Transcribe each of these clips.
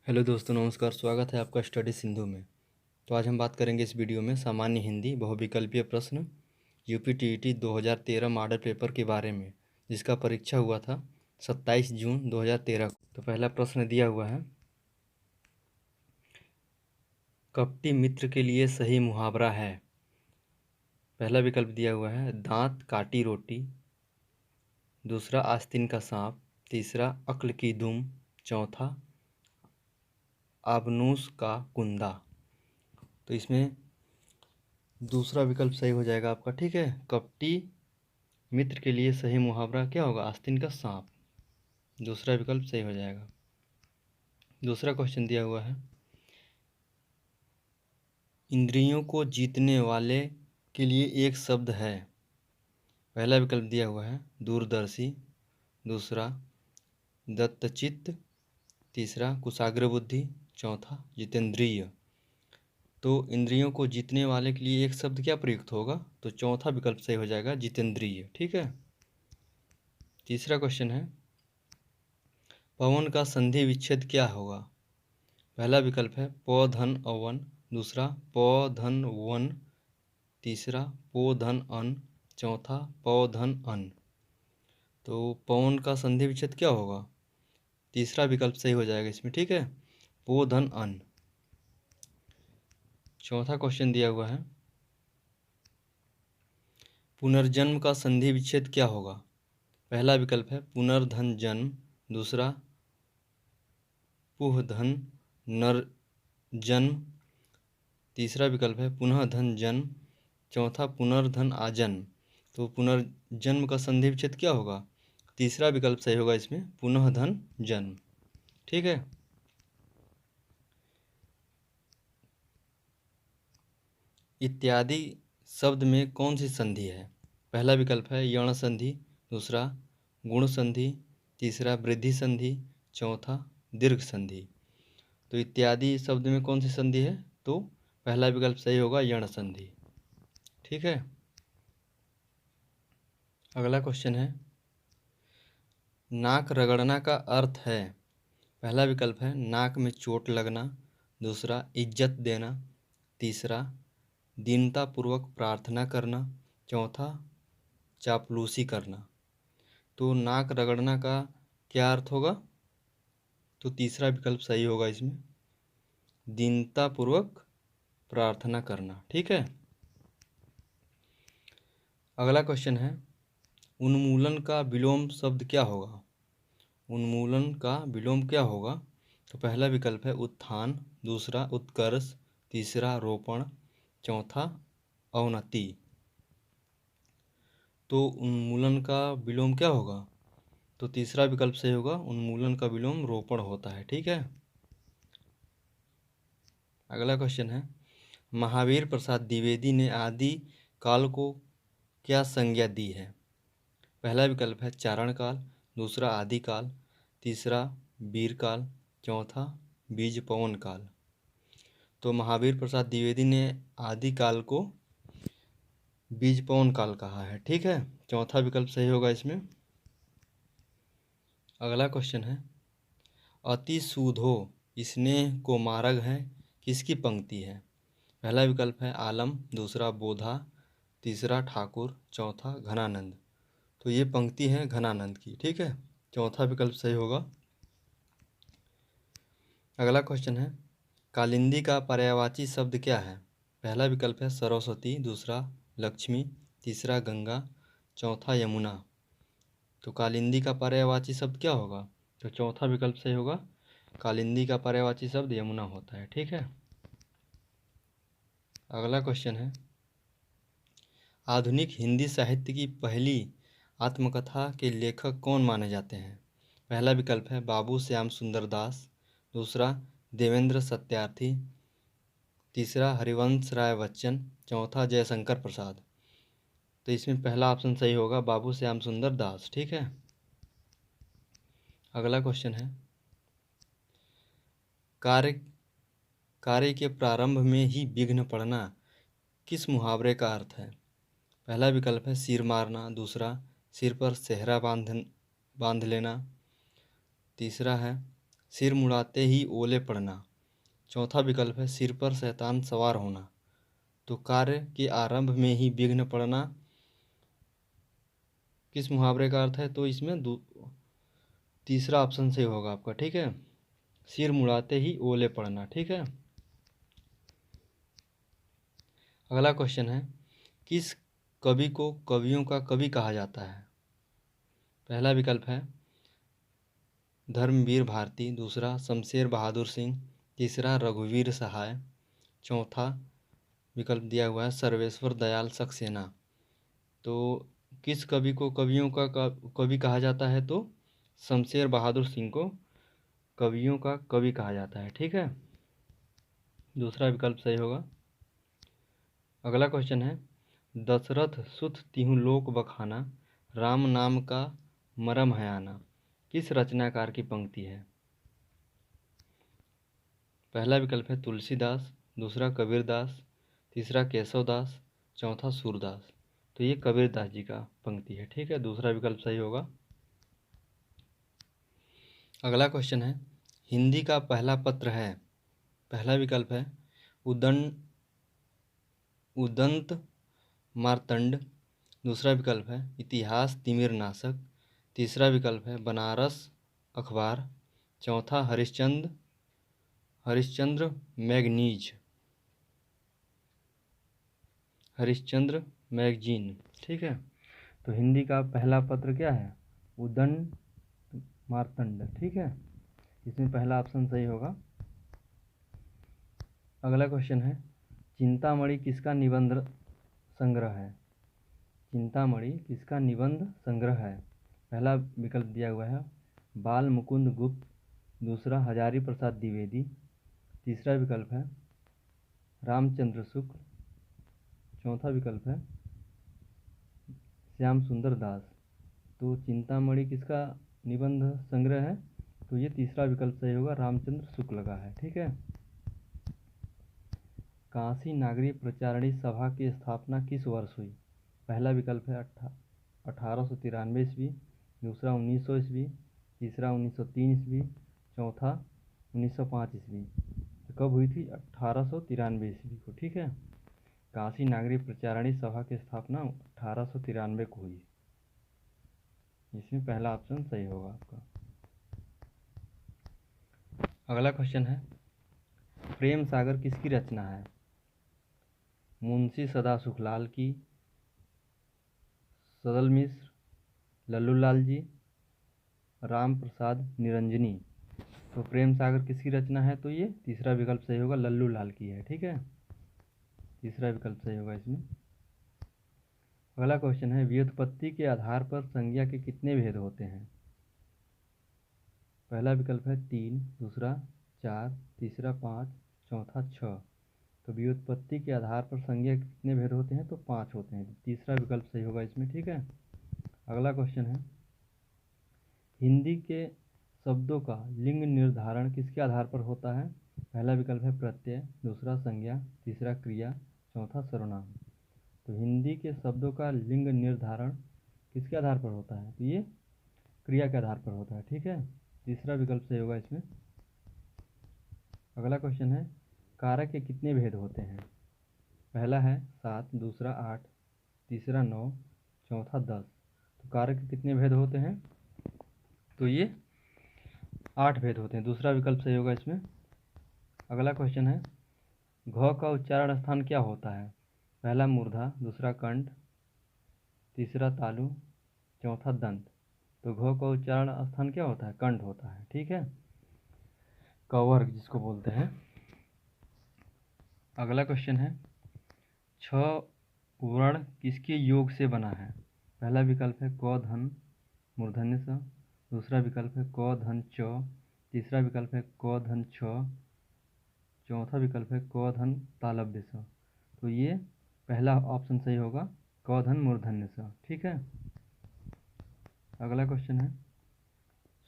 Hello दोस्तों, नमस्कार। स्वागत है आपका स्टडी सिंधु में। तो आज हम बात करेंगे इस वीडियो में सामान्य हिंदी बहुविकल्पीय प्रश्न यूपी-टीईटी 2013 मॉडल पेपर के बारे में, जिसका परीक्षा हुआ था 27 जून 2013 को। तो पहला प्रश्न दिया हुआ है, कपटी मित्र के लिए सही मुहावरा है। पहला विकल्प दिया हुआ है दांत काटी रोटी, दूसरा आस्तीन का सांप, तीसरा अक्ल की दुम, चौथा आबनूस का कुंदा। तो इसमें दूसरा विकल्प सही हो जाएगा आपका। ठीक है, कपटी मित्र के लिए सही मुहावरा क्या होगा? आस्तीन का सांप। दूसरा विकल्प सही हो जाएगा। दूसरा क्वेश्चन दिया हुआ है, इंद्रियों को जीतने वाले के लिए एक शब्द है। पहला विकल्प दिया हुआ है दूरदर्शी, दूसरा दत्तचित्त, तीसरा कुशाग्र बुद्धि, चौथा जितेंद्रिय। तो इंद्रियों को जीतने वाले के लिए एक शब्द क्या प्रयुक्त होगा? तो चौथा विकल्प सही हो जाएगा, जितेंद्रिय। ठीक है। तीसरा क्वेश्चन है, पवन का संधि विच्छेद क्या होगा? पहला विकल्प है प धन अवन, दूसरा प धन वन, तीसरा पो धन अन, चौथा प धन अन। तो पवन का संधि विच्छेद क्या होगा? तीसरा विकल्प सही हो जाएगा इसमें। ठीक है, पो धन अन। चौथा क्वेश्चन दिया हुआ है, पुनर्जन्म का संधि विच्छेद क्या होगा? पहला विकल्प है पुनर्धन जन्म, दूसरा पुह धन नर जन्म, तीसरा विकल्प है पुनः धन जन्म, चौथा पुनर्धन आजन्म। तो पुनर्जन्म का संधि विच्छेद क्या होगा? तीसरा विकल्प सही होगा इसमें, पुनः धन जन्म। ठीक है। इत्यादि शब्द में कौन सी संधि है? पहला विकल्प है यण संधि, दूसरा गुण संधि, तीसरा वृद्धि संधि, चौथा दीर्घ संधि। तो इत्यादि शब्द में कौन सी संधि है? तो पहला विकल्प सही होगा, यण संधि। ठीक है। अगला क्वेश्चन है, नाक रगड़ना का अर्थ है। पहला विकल्प है नाक में चोट लगना, दूसरा इज्जत देना, तीसरा दीनतापूर्वक प्रार्थना करना, चौथा चापलूसी करना। तो नाक रगड़ना का क्या अर्थ होगा? तो तीसरा विकल्प सही होगा इसमें, दीनतापूर्वक प्रार्थना करना। ठीक है। अगला क्वेश्चन है, उन्मूलन का विलोम शब्द क्या होगा? उन्मूलन का विलोम क्या होगा? तो पहला विकल्प है उत्थान, दूसरा उत्कर्ष, तीसरा रोपण, चौथा अवनति। तो उन्मूलन का विलोम क्या होगा? तो तीसरा विकल्प सही होगा, उन्मूलन का विलोम रोपण होता है। ठीक है। अगला क्वेश्चन है, महावीर प्रसाद द्विवेदी ने आदि काल को क्या संज्ञा दी है? पहला विकल्प है चारण काल, दूसरा आदि काल, तीसरा वीर काल, चौथा बीज पवन काल। तो महावीर प्रसाद द्विवेदी ने आदि काल को बीज पवन काल कहा है। ठीक है, चौथा विकल्प सही होगा इसमें। अगला क्वेश्चन है, अति सूधो स्नेह को मारग है किसकी पंक्ति है? पहला विकल्प है आलम, दूसरा बोधा, तीसरा ठाकुर, चौथा घनानंद। तो ये पंक्ति है घनानंद की। ठीक है, चौथा विकल्प सही होगा। अगला क्वेश्चन है, कालिंदी का पर्यायवाची शब्द क्या है? पहला विकल्प है सरस्वती, दूसरा लक्ष्मी, तीसरा गंगा, चौथा यमुना। तो कालिंदी का पर्यायवाची शब्द क्या होगा? तो चौथा विकल्प सही होगा, कालिंदी का पर्यायवाची शब्द यमुना होता है। ठीक है। अगला क्वेश्चन है, आधुनिक हिंदी साहित्य की पहली आत्मकथा के लेखक कौन माने जाते हैं? पहला विकल्प है बाबू श्याम सुंदर दास, दूसरा देवेंद्र सत्यार्थी, तीसरा हरिवंश राय बच्चन, चौथा जयशंकर प्रसाद। तो इसमें पहला ऑप्शन सही होगा, बाबू श्याम सुंदर दास। ठीक है। अगला क्वेश्चन है, कार्य कार्य के प्रारंभ में ही विघ्न पड़ना किस मुहावरे का अर्थ है? पहला विकल्प है सिर मारना, दूसरा सिर पर सेहरा बांध लेना, तीसरा है सिर मुड़ाते ही ओले पड़ना। चौथा विकल्प है सिर पर शैतान सवार होना। तो कार्य के आरंभ में ही विघ्न पड़ना किस मुहावरे का अर्थ है? तो इसमें तीसरा ऑप्शन सही होगा आपका, ठीक है। सिर मुड़ाते ही ओले पड़ना, ठीक है। अगला क्वेश्चन है, किस कवि को कवियों का कवि कहा जाता है? पहला विकल्प है धर्मवीर भारती, दूसरा शमशेर बहादुर सिंह, तीसरा रघुवीर सहाय, चौथा विकल्प दिया हुआ है सर्वेश्वर दयाल सक्सेना। तो किस कवि को कवियों का कवि कहा जाता है? तो शमशेर बहादुर सिंह को कवियों का कवि कहा जाता है, ठीक है। दूसरा विकल्प सही होगा। अगला क्वेश्चन है, दशरथ सुत तिहु लोक बखाना, राम नाम का मरम है आना, किस रचनाकार की पंक्ति है? पहला विकल्प है तुलसीदास, दूसरा कबीरदास, तीसरा केशवदास, चौथा सूरदास। तो ये कबीरदास जी का पंक्ति है, ठीक है। दूसरा विकल्प सही होगा। अगला क्वेश्चन है, हिंदी का पहला पत्र है। पहला विकल्प है उदंत मार्तंड, दूसरा विकल्प है इतिहास तिमिर नाशक, तीसरा विकल्प है बनारस अखबार, चौथा हरिश्चंद्र मैगजीन, ठीक है। तो हिंदी का पहला पत्र क्या है? उदंत मार्तंड, ठीक है। इसमें पहला ऑप्शन सही होगा। अगला क्वेश्चन है, चिंतामणि किसका निबंध संग्रह है? चिंतामणि किसका निबंध संग्रह है? पहला विकल्प दिया हुआ है बाल मुकुंद गुप्त, दूसरा हजारी प्रसाद द्विवेदी, तीसरा विकल्प है रामचंद्र शुक्ल, चौथा विकल्प है श्याम सुंदर दास। तो चिंतामणि किसका निबंध संग्रह है? तो ये तीसरा विकल्प सही होगा, रामचंद्र शुक्ल का है, ठीक है। काशी नागरी प्रचारणी सभा की स्थापना किस वर्ष हुई? पहला विकल्प है 1893 ईस्वी, दूसरा 1900 ईस्वी, तीसरा 1903 ईस्वी, चौथा 1905 ईस्वी। तो कब हुई थी? 1893 ईस्वी को, ठीक है। काशी नागरी प्रचारणी सभा की स्थापना 1893 को हुई। इसमें पहला ऑप्शन सही होगा आपका। अगला क्वेश्चन है, प्रेम सागर किसकी रचना है? मुंशी सदा सुखलाल की, सदल मिश्र, लल्लूलाल जी, राम प्रसाद निरंजनी। तो प्रेम सागर किसकी रचना है? तो ये तीसरा विकल्प सही होगा, लल्लूलाल की है, ठीक है। तीसरा विकल्प सही होगा इसमें। अगला क्वेश्चन है, व्युत्पत्ति के आधार पर संज्ञा के कितने भेद होते हैं? पहला विकल्प है 3, दूसरा 4, तीसरा 5, चौथा 6। तो व्युत्पत्ति के आधार पर संज्ञा के कितने भेद होते हैं? तो 5 होते हैं। तीसरा विकल्प सही होगा इसमें, ठीक है। अगला क्वेश्चन है, हिंदी के शब्दों का लिंग निर्धारण किसके आधार पर होता है? पहला विकल्प है प्रत्यय, दूसरा संज्ञा, तीसरा क्रिया, चौथा सर्वनाम। तो हिंदी के शब्दों का लिंग निर्धारण किसके आधार पर होता है? तो ये क्रिया के आधार पर होता है, ठीक है। तीसरा विकल्प सही होगा इसमें। अगला क्वेश्चन है, कारक के कितने भेद होते हैं? पहला है 7, दूसरा 8, तीसरा 9, चौथा 10। तो कारक के कितने भेद होते हैं? तो ये 8 भेद होते हैं। दूसरा विकल्प सही होगा इसमें। अगला क्वेश्चन है, घ का उच्चारण स्थान क्या होता है? पहला मूर्धा, दूसरा कंठ, तीसरा तालु, चौथा दंत। तो घ का उच्चारण स्थान क्या होता है? कंठ होता है, ठीक है। कवर्ग जिसको बोलते हैं। अगला क्वेश्चन है, 6 वर्ण किसके योग से बना है? पहला विकल्प है क धन मूर्धन्य स, दूसरा विकल्प है क धन च, तीसरा विकल्प है क धन छ, चौथा विकल्प है क धन तालव्य स। तो ये पहला ऑप्शन सही होगा, क धन मूर्धन्य स, ठीक है। अगला क्वेश्चन है,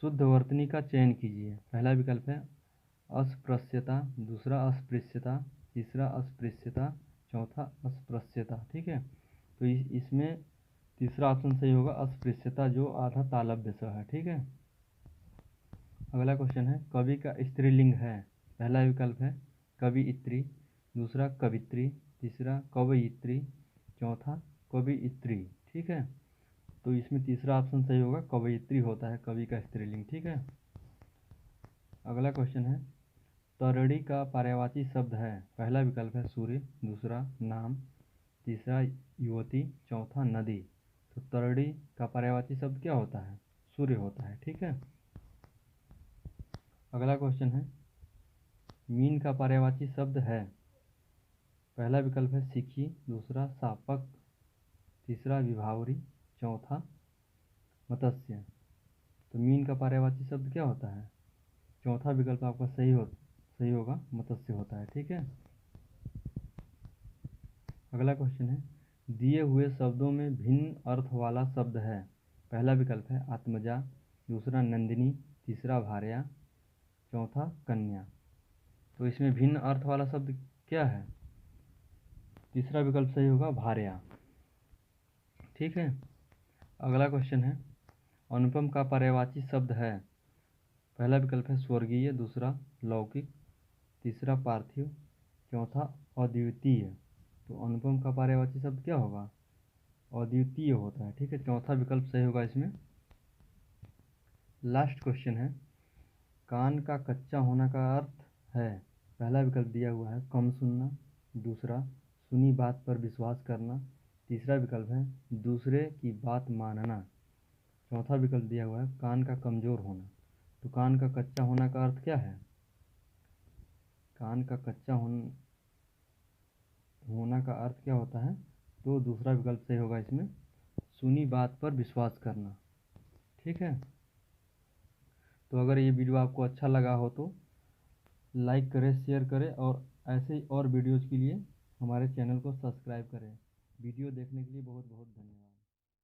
शुद्ध वर्तनी का चयन कीजिए। पहला विकल्प है अस्पृश्यता, दूसरा अस्पृश्यता, तीसरा अस्पृश्यता, चौथा अस्पृश्यता, ठीक है। तो इसमें तीसरा ऑप्शन सही होगा अस्पृश्यता, जो आधा तालव्य स है, ठीक है। अगला क्वेश्चन है कवि का स्त्रीलिंग है। पहला विकल्प है कवियत्री, दूसरा कवित्री, तीसरा कवयित्री, चौथा कवियत्री। ठीक है, तो इसमें तीसरा ऑप्शन सही होगा, कवयित्री होता है कवि का स्त्रीलिंग। ठीक है। अगला क्वेश्चन है तरणी का पर्यायवाची शब्द है। पहला विकल्प है सूर्य, दूसरा नाम, तीसरा युवती, चौथा नदी। तो तरणी का पर्यायवाची शब्द क्या होता है? सूर्य होता है। ठीक है। अगला क्वेश्चन है मीन का पर्यायवाची शब्द है। पहला विकल्प है सिखी, दूसरा सापक, तीसरा विभावरी, चौथा मत्स्य। तो मीन का पर्यायवाची शब्द क्या होता है? चौथा विकल्प आपका सही होगा, मत्स्य होता है। ठीक है। अगला क्वेश्चन है दिए हुए शब्दों में भिन्न अर्थ वाला शब्द है। पहला विकल्प है आत्मजा, दूसरा नंदिनी, तीसरा भार्या, चौथा कन्या। तो इसमें भिन्न अर्थ वाला शब्द क्या है? तीसरा विकल्प सही होगा, भार्या। ठीक है। अगला क्वेश्चन है अनुपम का पर्यायवाची शब्द है। पहला विकल्प है स्वर्गीय, दूसरा लौकिक, तीसरा पार्थिव, चौथा अद्वितीय। तो अनुपम का पर्यायवाची शब्द क्या होगा? अद्वितीय होता है। ठीक है, चौथा विकल्प सही होगा इसमें। लास्ट क्वेश्चन है कान का कच्चा होना का अर्थ है। पहला विकल्प दिया हुआ है कम सुनना, दूसरा सुनी बात पर विश्वास करना, तीसरा विकल्प है दूसरे की बात मानना, चौथा विकल्प दिया हुआ है कान का कमज़ोर होना। तो कान का कच्चा होना का अर्थ क्या है? कान का कच्चा होना का अर्थ क्या होता है? तो दूसरा विकल्प सही होगा इसमें, सुनी बात पर विश्वास करना। ठीक है। तो अगर ये वीडियो आपको अच्छा लगा हो तो लाइक करें, शेयर करें और ऐसे ही और वीडियोज़ के लिए हमारे चैनल को सब्सक्राइब करें। वीडियो देखने के लिए बहुत बहुत धन्यवाद।